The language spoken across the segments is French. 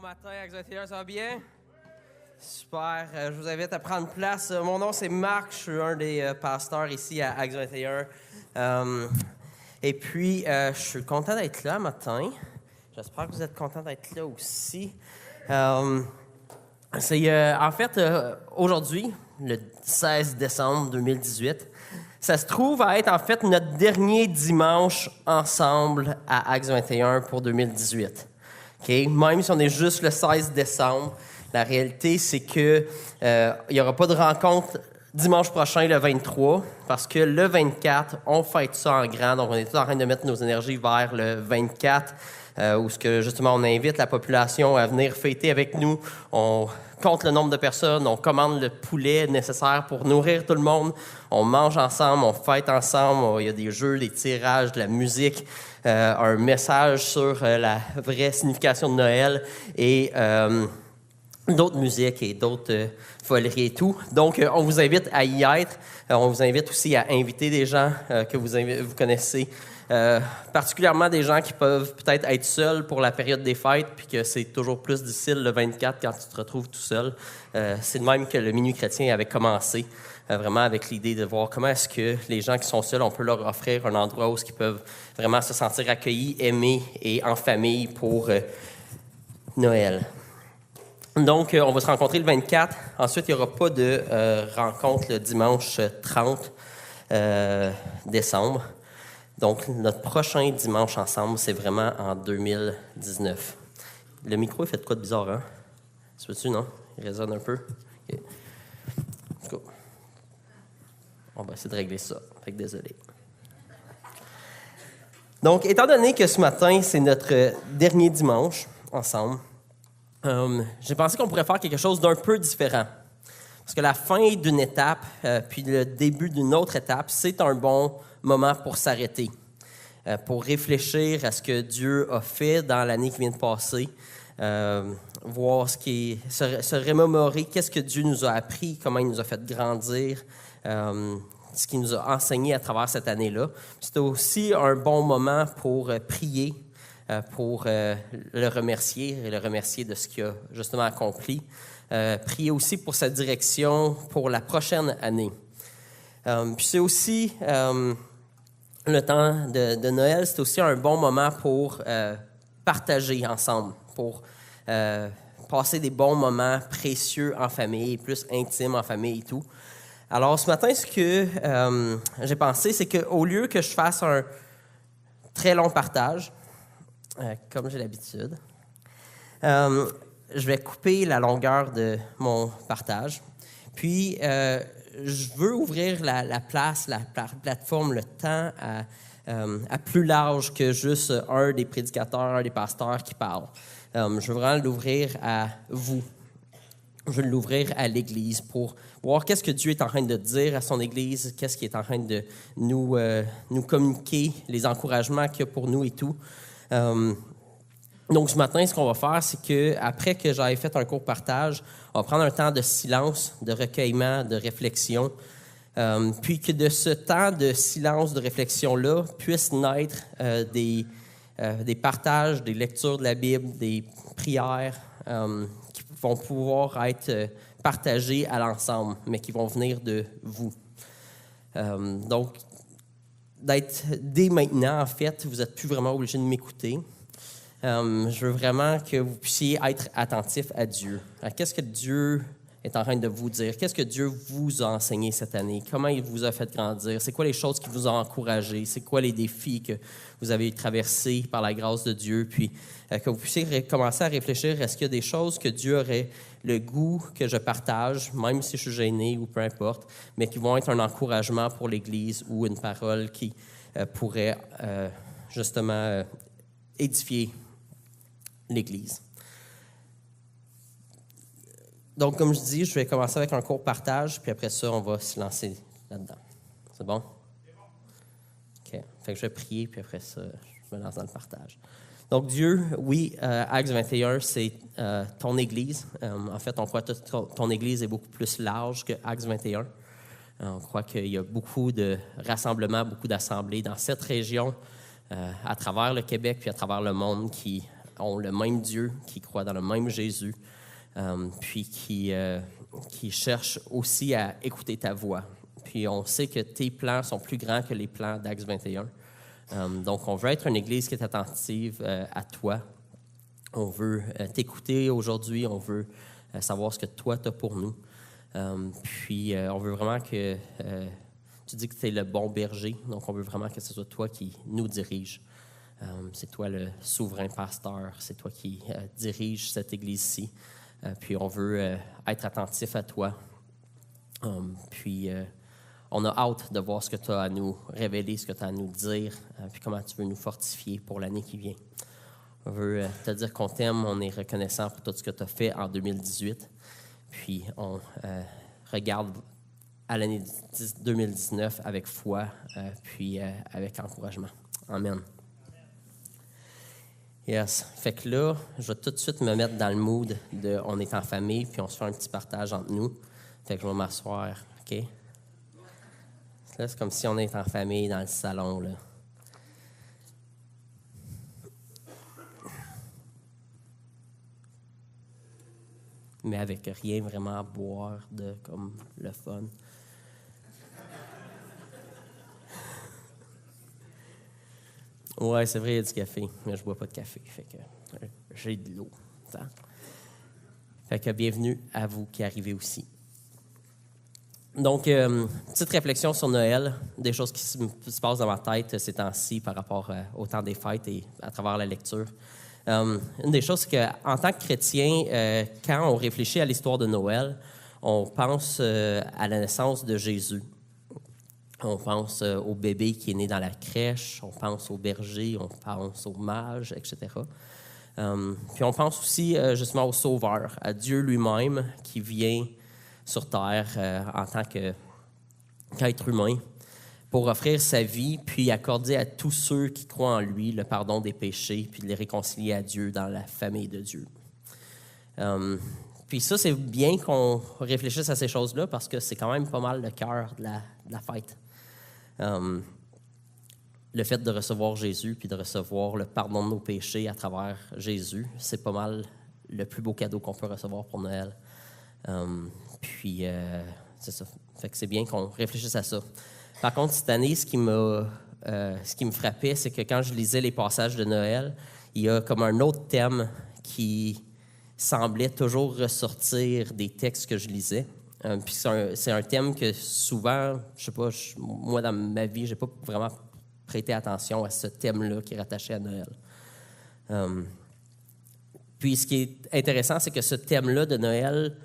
Bon matin, Acts 21, ça va bien? Super, je vous invite à prendre place. Mon nom, c'est Marc, je suis un des pasteurs ici à Acts 21. Et puis, je suis content d'être là matin. J'espère que vous êtes content d'être là aussi. Aujourd'hui, le 16 décembre 2018, ça se trouve à être en fait notre dernier dimanche ensemble à Acts 21 pour 2018. Okay? Même si on est juste le 16 décembre, la réalité, c'est que il n'y aura pas de rencontre dimanche prochain, le 23, parce que le 24, on fête ça en grand. Donc, on est tous en train de mettre nos énergies vers le 24, où justement, on invite la population à venir fêter avec nous. On compte le nombre de personnes, on commande le poulet nécessaire pour nourrir tout le monde. On mange ensemble, on fête ensemble. Il y a des jeux, des tirages, de la musique, un message sur la vraie signification de Noël et d'autres musiques et d'autres foleries et tout. Donc, on vous invite à y être. On vous invite aussi à inviter des gens que vous connaissez, particulièrement des gens qui peuvent peut-être être seuls pour la période des fêtes, puis que c'est toujours plus difficile le 24 quand tu te retrouves tout seul. C'est de même que le Minuit chrétien avait commencé, vraiment avec l'idée de voir comment est-ce que les gens qui sont seuls, on peut leur offrir un endroit où ils peuvent vraiment se sentir accueillis, aimés et en famille pour Noël. Donc, on va se rencontrer le 24. Ensuite, il n'y aura pas de rencontre le dimanche 30 décembre. Donc, notre prochain dimanche ensemble, c'est vraiment en 2019. Le micro, il fait de quoi de bizarre, hein? Tu veux-tu, non? Il résonne un peu. Okay. Let's go. On va essayer de régler ça. Fait que désolé. Donc, étant donné que ce matin, c'est notre dernier dimanche ensemble, j'ai pensé qu'on pourrait faire quelque chose d'un peu différent. Parce que la fin d'une étape, puis le début d'une autre étape, c'est un bon moment pour s'arrêter, pour réfléchir à ce que Dieu a fait dans l'année qui vient de passer, voir se remémorer qu'est-ce que Dieu nous a appris, comment il nous a fait grandir, ce qu'il nous a enseigné à travers cette année-là. C'était aussi un bon moment pour prier, pour le remercier et le remercier de ce qu'il a justement accompli. Prier aussi pour sa direction pour la prochaine année. Puis c'est aussi le temps de Noël, c'est aussi un bon moment pour partager ensemble, pour passer des bons moments précieux en famille, plus intimes en famille et tout. Alors ce matin, ce que j'ai pensé, c'est qu'au lieu que je fasse un très long partage, comme j'ai l'habitude, je vais couper la longueur de mon partage. Puis, je veux ouvrir la place, la plateforme, le temps à plus large que juste un des prédicateurs, un des pasteurs qui parle. Je veux vraiment l'ouvrir à vous. Je veux l'ouvrir à l'Église pour voir qu'est-ce que Dieu est en train de dire à son Église, qu'est-ce qu'il est en train de nous communiquer, les encouragements qu'il y a pour nous et tout. Donc, ce matin, ce qu'on va faire, c'est qu'après que j'aille fait un court partage, on va prendre un temps de silence, de recueillement, de réflexion, puis que de ce temps de silence, de réflexion-là, puissent naître des partages, des lectures de la Bible, des prières qui vont pouvoir être partagées à l'ensemble, mais qui vont venir de vous. Donc, d'être dès maintenant, en fait, vous n'êtes plus vraiment obligé de m'écouter. Je veux vraiment que vous puissiez être attentifs à Dieu. Qu'est-ce que Dieu est en train de vous dire? Qu'est-ce que Dieu vous a enseigné cette année? Comment il vous a fait grandir? C'est quoi les choses qui vous ont encouragé? C'est quoi les défis que vous avez traversés par la grâce de Dieu? Puis que vous puissiez commencer à réfléchir, est-ce qu'il y a des choses que Dieu aurait le goût que je partage, même si je suis gêné ou peu importe, mais qui vont être un encouragement pour l'Église ou une parole qui pourrait justement édifier l'Église. Donc, comme je dis, je vais commencer avec un court partage, puis après ça, on va se lancer là-dedans. C'est bon? OK. Fait que je vais prier, puis après ça, je me lance dans le partage. Donc, Dieu, oui, Acts 21, c'est ton Église. En fait, on croit que ton Église est beaucoup plus large que Acts 21. On croit qu'il y a beaucoup de rassemblements, beaucoup d'assemblées dans cette région, à travers le Québec, puis à travers le monde, qui ont le même Dieu, qui croient dans le même Jésus, puis qui cherchent aussi à écouter ta voix. Puis on sait que tes plans sont plus grands que les plans d'Acts 21. Donc on veut être une Église qui est attentive à toi. On veut t'écouter aujourd'hui, on veut savoir ce que toi tu as pour nous. Puis on veut vraiment que tu dis que tu es le bon berger, donc on veut vraiment que ce soit toi qui nous dirige. C'est toi le souverain pasteur, c'est toi qui dirige cette Église-ci. Puis on veut être attentif à toi. Puis on a hâte de voir ce que tu as à nous révéler, ce que tu as à nous dire, puis comment tu veux nous fortifier pour l'année qui vient. On veut te dire qu'on t'aime, on est reconnaissant pour tout ce que tu as fait en 2018. Puis on regarde à l'année 2019 avec foi, puis avec encouragement. Amen. Yes. Fait que là, je vais tout de suite me mettre dans le mood de on est en famille, puis on se fait un petit partage entre nous. Fait que je vais m'asseoir, OK? Là, c'est comme si on est en famille dans le salon, là. Mais avec rien vraiment à boire de comme le fun. Ouais, c'est vrai, il y a du café, mais je bois pas de café, fait que j'ai de l'eau. Fait que bienvenue à vous qui arrivez aussi. Donc, petite réflexion sur Noël, des choses qui se passent dans ma tête ces temps-ci par rapport au temps des fêtes et à travers la lecture. Une des choses, c'est qu'en tant que chrétien, quand on réfléchit à l'histoire de Noël, on pense à la naissance de Jésus. On pense au bébé qui est né dans la crèche, on pense au berger, on pense aux mages, etc. Puis on pense aussi justement au Sauveur, à Dieu lui-même qui vient sur terre en tant qu'être humain pour offrir sa vie, puis accorder à tous ceux qui croient en lui le pardon des péchés, puis de les réconcilier à Dieu dans la famille de Dieu. Puis ça, c'est bien qu'on réfléchisse à ces choses-là parce que c'est quand même pas mal le cœur de la fête. Le fait de recevoir Jésus puis de recevoir le pardon de nos péchés à travers Jésus, c'est pas mal le plus beau cadeau qu'on peut recevoir pour Noël. Puis, c'est ça. Fait que c'est bien qu'on réfléchisse à ça. Par contre, cette année, ce qui me frappait, c'est que quand je lisais les passages de Noël, il y a comme un autre thème qui semblait toujours ressortir des textes que je lisais. Puis c'est un thème que souvent, je sais pas, moi dans ma vie, j'ai pas vraiment prêté attention à ce thème-là qui est rattaché à Noël. Puis ce qui est intéressant, c'est que ce thème-là de Noël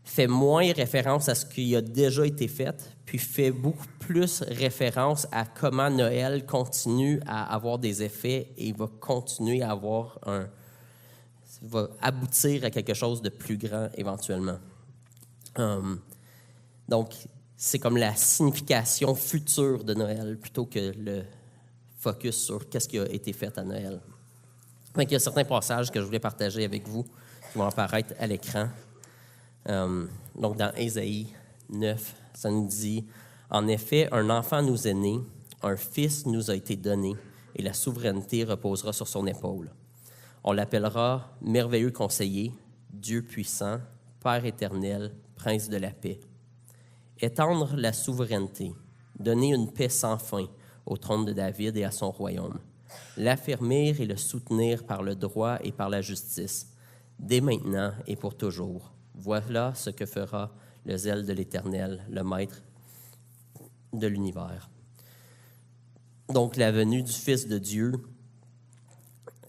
fait moins référence à ce qui a déjà été fait, puis fait beaucoup plus référence à comment Noël continue à avoir des effets et va continuer à va aboutir à quelque chose de plus grand éventuellement. Donc, c'est comme la signification future de Noël plutôt que le focus sur qu'est-ce qui a été fait à Noël. Donc, il y a certains passages que je voulais partager avec vous qui vont apparaître à l'écran. Donc, dans Ésaïe 9, ça nous dit « En effet, un enfant nous est né, un fils nous a été donné, et la souveraineté reposera sur son épaule. On l'appellera merveilleux conseiller, Dieu puissant, Père éternel, Prince de la paix. Étendre la souveraineté, donner une paix sans fin au trône de David et à son royaume, l'affermir et le soutenir par le droit et par la justice, dès maintenant et pour toujours. Voilà ce que fera le zèle de l'Éternel, le Maître de l'univers. » Donc, la venue du Fils de Dieu,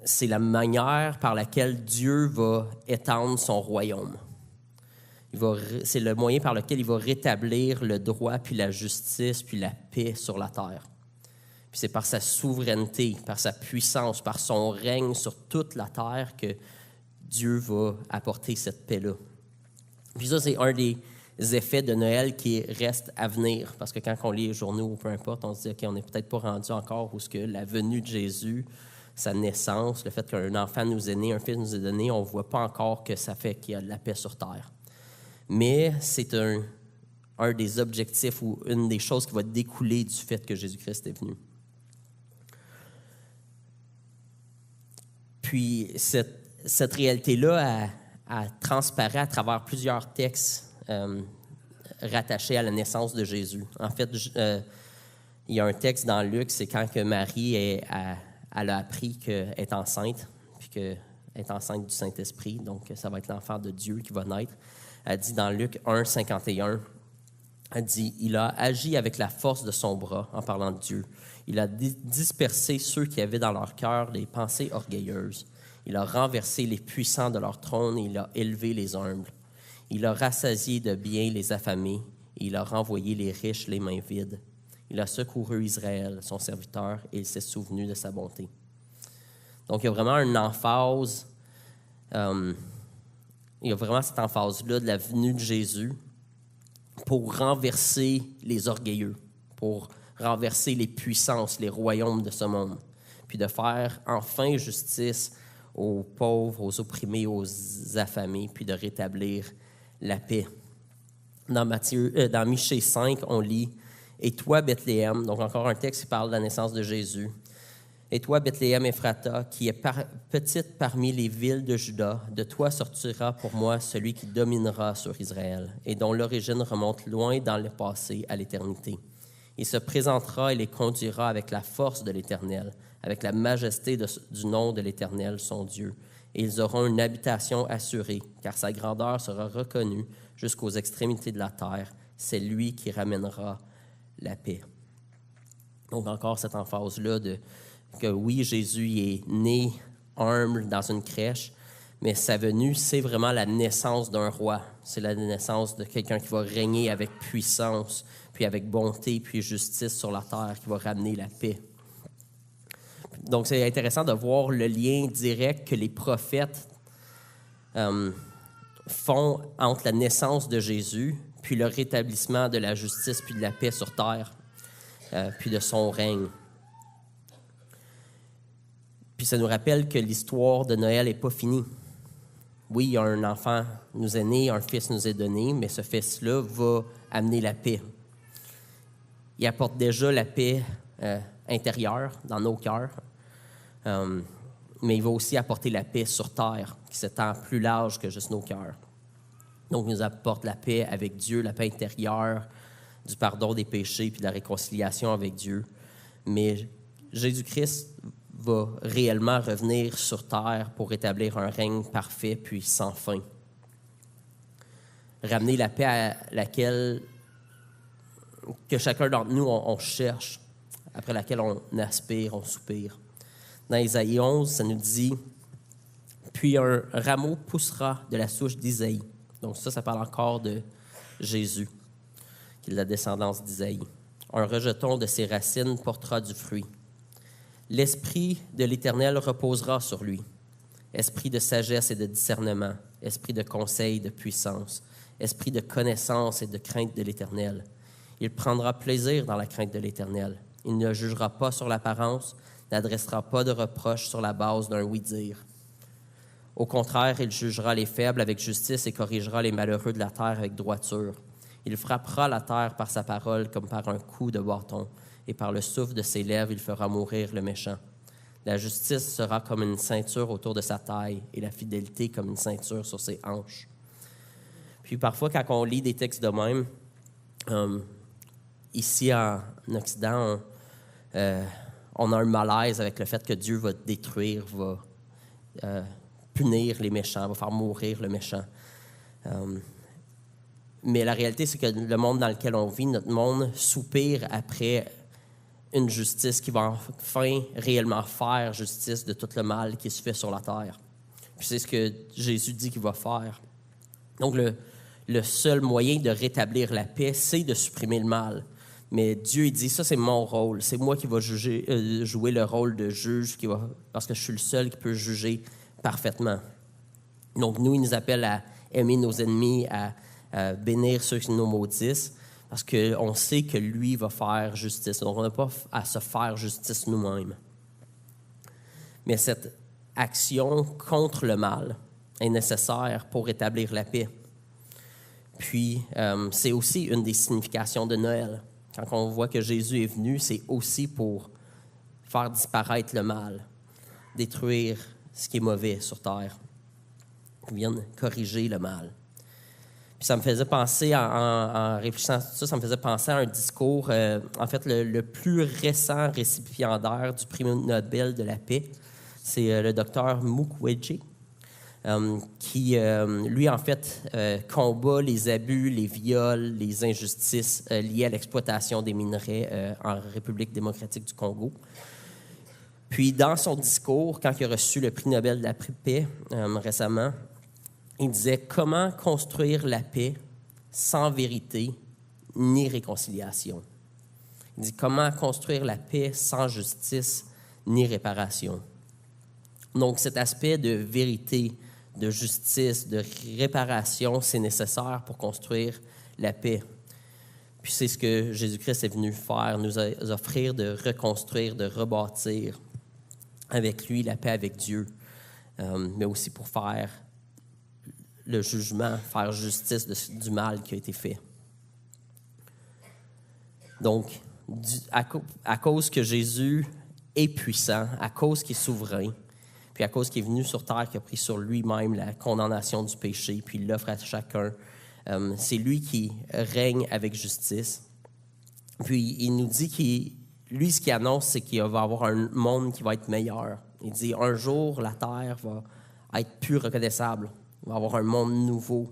c'est la manière par laquelle Dieu va étendre son royaume. C'est le moyen par lequel il va rétablir le droit, puis la justice, puis la paix sur la terre. Puis c'est par sa souveraineté, par sa puissance, par son règne sur toute la terre que Dieu va apporter cette paix-là. Puis ça, c'est un des effets de Noël qui reste à venir. Parce que quand on lit les journaux ou peu importe, on se dit, OK, on n'est peut-être pas rendu encore où ce que la venue de Jésus, sa naissance, le fait qu'un enfant nous est né, un fils nous est donné, on ne voit pas encore que ça fait qu'il y a de la paix sur terre. Mais c'est un des objectifs ou une des choses qui va découler du fait que Jésus-Christ est venu. Puis cette réalité-là, elle transparaît à travers plusieurs textes rattachés à la naissance de Jésus. En fait, il y a un texte dans Luc, c'est quand que Marie elle a appris qu'elle est enceinte, puis qu'elle est enceinte du Saint-Esprit, donc ça va être l'enfant de Dieu qui va naître. Elle dit dans Luc 1, 51, elle dit « Il a agi avec la force de son bras en parlant de Dieu. Il a dispersé ceux qui avaient dans leur cœur des pensées orgueilleuses. Il a renversé les puissants de leur trône et il a élevé les humbles. Il a rassasié de biens les affamés et il a renvoyé les riches les mains vides. Il a secouru Israël, son serviteur, et il s'est souvenu de sa bonté. » Donc, il y a vraiment une emphase, il y a vraiment cette emphase-là de la venue de Jésus pour renverser les orgueilleux, pour renverser les puissances, les royaumes de ce monde, puis de faire enfin justice aux pauvres, aux opprimés, aux affamés, puis de rétablir la paix. Dans Michée 5, on lit « Et toi, Bethléem », donc encore un texte qui parle de la naissance de Jésus, « Et toi, Bethléem Ephrata, qui est petite parmi les villes de Juda, de toi sortira pour moi celui qui dominera sur Israël, et dont l'origine remonte loin dans le passé à l'éternité. Il se présentera et les conduira avec la force de l'Éternel, avec la majesté du nom de l'Éternel, son Dieu. Et ils auront une habitation assurée, car sa grandeur sera reconnue jusqu'aux extrémités de la terre. C'est lui qui ramènera la paix. » Donc encore cette emphase-là que oui, Jésus est né humble dans une crèche, mais sa venue, c'est vraiment la naissance d'un roi. C'est la naissance de quelqu'un qui va régner avec puissance, puis avec bonté, puis justice sur la terre, qui va ramener la paix. Donc, c'est intéressant de voir le lien direct que les prophètes font entre la naissance de Jésus, puis le rétablissement de la justice, puis de la paix sur terre, puis de son règne. Puis ça nous rappelle que l'histoire de Noël n'est pas finie. Oui, un enfant nous est né, un fils nous est donné, mais ce fils-là va amener la paix. Il apporte déjà la paix intérieure dans nos cœurs, mais il va aussi apporter la paix sur terre, qui s'étend plus large que juste nos cœurs. Donc, il nous apporte la paix avec Dieu, la paix intérieure, du pardon des péchés puis de la réconciliation avec Dieu. Mais Jésus-Christ va réellement revenir sur terre pour établir un règne parfait puis sans fin. Ramener la paix à laquelle que chacun d'entre nous, on cherche, après laquelle on aspire, on soupire. Dans Isaïe 11, ça nous dit « Puis un rameau poussera de la souche d'Isaïe. » Donc ça parle encore de Jésus, qui est la descendance d'Isaïe. « Un rejeton de ses racines portera du fruit. L'Esprit de l'Éternel reposera sur lui. Esprit de sagesse et de discernement, esprit de conseil et de puissance, esprit de connaissance et de crainte de l'Éternel. Il prendra plaisir dans la crainte de l'Éternel. Il ne jugera pas sur l'apparence, n'adressera pas de reproches sur la base d'un oui-dire. Au contraire, il jugera les faibles avec justice et corrigera les malheureux de la terre avec droiture. Il frappera la terre par sa parole comme par un coup de bâton, et par le souffle de ses lèvres, il fera mourir le méchant. La justice sera comme une ceinture autour de sa taille, et la fidélité comme une ceinture sur ses hanches. » Puis parfois, quand on lit des textes de même, ici en Occident, on a un malaise avec le fait que Dieu va détruire, va punir les méchants, va faire mourir le méchant. Mais la réalité, c'est que le monde dans lequel on vit, notre monde soupire après une justice qui va enfin réellement faire justice de tout le mal qui se fait sur la terre. Puis c'est ce que Jésus dit qu'il va faire. Donc le seul moyen de rétablir la paix, c'est de supprimer le mal. Mais Dieu il dit, ça c'est mon rôle, c'est moi qui va jouer le rôle de juge, parce que je suis le seul qui peut juger parfaitement. Donc nous, il nous appelle à aimer nos ennemis, à bénir ceux qui nous maudissent, parce qu'on sait que lui va faire justice. Donc, on n'a pas à se faire justice nous-mêmes. Mais cette action contre le mal est nécessaire pour rétablir la paix. Puis, c'est aussi une des significations de Noël. Quand on voit que Jésus est venu, c'est aussi pour faire disparaître le mal, détruire ce qui est mauvais sur terre, qui viennent corriger le mal. Puis ça me faisait penser, en réfléchissant à tout ça, ça me faisait penser à un discours, en fait, le plus récent récipiendaire du prix Nobel de la paix, c'est le docteur Mukwege, qui, lui, en fait, combat les abus, les viols, les injustices liées à l'exploitation des minerais en République démocratique du Congo. Puis, dans son discours, quand il a reçu le prix Nobel de la paix récemment, il disait « Comment construire la paix sans vérité ni réconciliation? » Il dit « Comment construire la paix sans justice ni réparation? » Donc, cet aspect de vérité, de justice, de réparation, c'est nécessaire pour construire la paix. Puis c'est ce que Jésus-Christ est venu faire, nous offrir de reconstruire, de rebâtir avec lui la paix avec Dieu, mais aussi pour faire le jugement, faire justice du mal qui a été fait. Donc, à cause que Jésus est puissant, à cause qu'il est souverain, puis à cause qu'il est venu sur terre, qu'il a pris sur lui-même la condamnation du péché, puis il l'offre à chacun, c'est lui qui règne avec justice. Puis il nous dit lui, ce qu'il annonce, c'est qu'il va y avoir un monde qui va être meilleur. Il dit, un jour, la terre va être plus reconnaissable. Il va y avoir un monde nouveau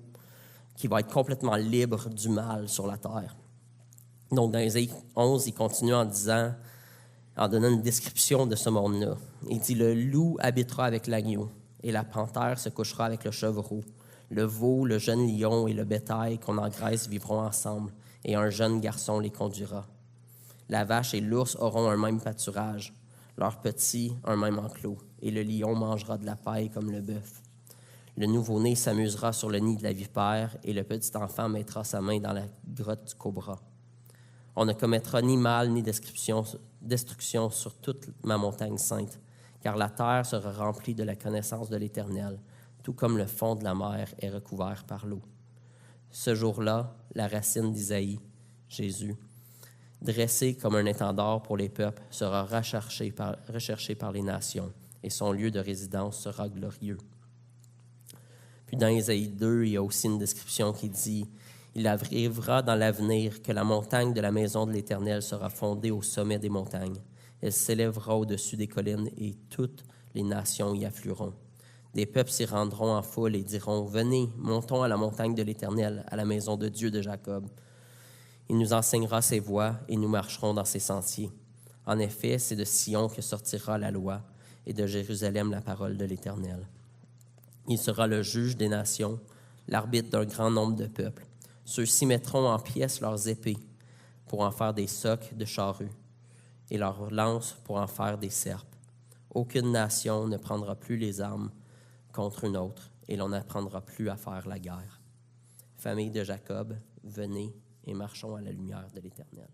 qui va être complètement libre du mal sur la terre. Donc, dans Ésaïe 11, il continue en donnant une description de ce monde-là. Il dit, le loup habitera avec l'agneau, et la panthère se couchera avec le chevreau. Le veau, le jeune lion et le bétail qu'on engraisse vivront ensemble, et un jeune garçon les conduira. La vache et l'ours auront un même pâturage, leurs petits un même enclos, et le lion mangera de la paille comme le bœuf. Le nouveau-né s'amusera sur le nid de la vipère, et le petit enfant mettra sa main dans la grotte du cobra. On ne commettra ni mal ni destruction sur toute ma montagne sainte, car la terre sera remplie de la connaissance de l'Éternel, tout comme le fond de la mer est recouvert par l'eau. Ce jour-là, la racine d'Isaïe, Jésus, dressé comme un étendard pour les peuples, sera recherché par les nations, et son lieu de résidence sera glorieux. Puis dans Ésaïe 2, il y a aussi une description qui dit « Il arrivera dans l'avenir que la montagne de la maison de l'Éternel sera fondée au sommet des montagnes. Elle s'élèvera au-dessus des collines et toutes les nations y afflueront. Des peuples s'y rendront en foule et diront « Venez, montons à la montagne de l'Éternel, à la maison de Dieu de Jacob. Il nous enseignera ses voies et nous marcherons dans ses sentiers. En effet, c'est de Sion que sortira la loi et de Jérusalem la parole de l'Éternel. Il sera le juge des nations, l'arbitre d'un grand nombre de peuples. Ceux-ci mettront en pièces leurs épées pour en faire des socs de charrues et leurs lances pour en faire des serpes. Aucune nation ne prendra plus les armes contre une autre et l'on n'apprendra plus à faire la guerre. Famille de Jacob, venez et marchons à la lumière de l'Éternel.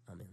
Amen.